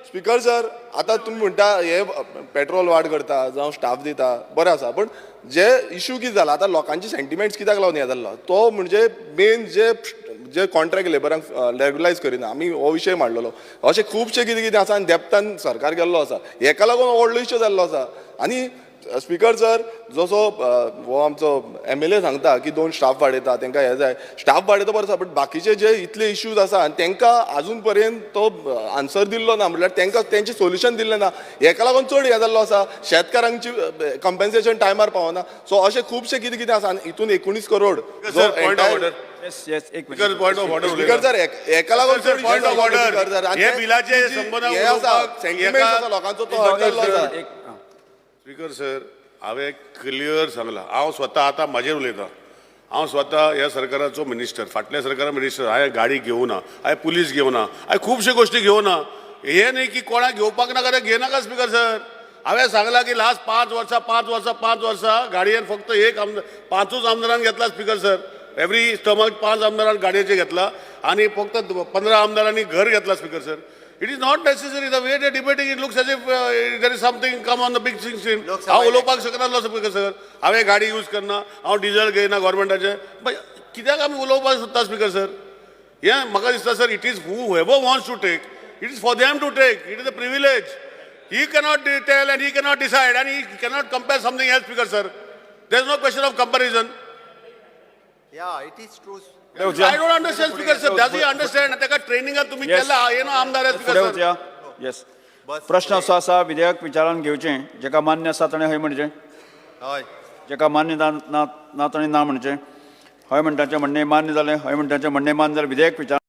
Speaker sir, आता तुम्ही म्हणटा हे पेट्रोल वाड करता जावं स्टाफ दिता बरें आसा, पण जे इश्यू कितें जाला आतां लोकांची सेंटिमेंट्स कित्याक लागून हे जाल्लो तो म्हणजे मेन जे कॉन्ट्रॅक्ट लेबरांक रेग्युलायज करिना, आमी हो विशय मांडलेलो. अशें खुबशे कितें कितें आसा आनी देपतान सरकार गेल्लो आसा, हेका लागून व्हडलो इश्यू जाल्लो आसा. आनी स्पीकर सर, जसो हो आमचो MLA सांगता की 2 स्टाफ वाडयता तांकां हे जाय, स्टाफ वाडयता बरें आसा, बट बाकीचे जे इतले इश्यूज आसा तांकां आजून पर्यंत तो आन्सर दिल्लो ना, म्हणल्यार तांकां तेंचे सोल्युशन दिल्लें ना. हेका लागून चड हे जाल्लो आसा, शेतकारांची कंपेन्सेशन टायमार पावना. सो अशें खुबशे कितें कितें आसा. हितून 19 करोड जो स्पीकर सर, हेका लागून चड पॉइंट ऑफ ऑर्डर हे बिलाचे हे आसा सेंटिमेंट आसा लोकांचो तो हटलेलो आसा. स्पीकर सर, हांवें क्लियर सांगलां, हांव स्वता आतां म्हाजेर उलयतां. हांव स्वता ह्या सरकाराचो मिनिस्टर, फाटल्या सरकारा मिनिस्टर. हांवें गाडी घेवना, हांवें पुलीस घेवना, हांवें खुबशे गोश्टी घेवना. हे न्ही की कोणाक घेवपाक नाका ते घेनाका स्पीकर सर. हांवें सांगलां की लास्ट 5 वर्सां गाडयेन फक्त एक आमदार, 5 आमदारान घेतला स्पीकर सर. एवरी स्टमक 5 आमदारान गाडयेचे घेतला आणि फक्त 15 आमदारांनी घर घेतला speaker sir. It is not necessary. The way they are debating, it looks as if there is something come on the big screen. हांव उलोवपाक शकनासलो स्पीकर सर. हांवें गाडी यूज करना, हांव डिझल घेयना गव्हर्मेंटाचे. कित्याक आमी उलोवपाक सोदता स्पीकर सर? हें म्हाका दिसता sir, it is whoever wants to take, it is for them to take. It is a privilege. He cannot tell and he cannot decide and he cannot compare something else, speaker sir. There is no question of comparison. Yeah, it is true. I don't understand, speaker sir. Does he understand? त्याका training तुम्ही केला, हे no आमदार आहे speaker sir. Yes, प्रश्न असो आसा, विधेयक विचारान घेवचें, जेका मान्य आसा ताणें हय म्हणचें, हय जेका मान्य ना ताणें ना म्हणचें. हय म्हणटाचें म्हणणें मान्य जालें, हय म्हणटाचें म्हणणें मान्य जालें. विधेयक विचार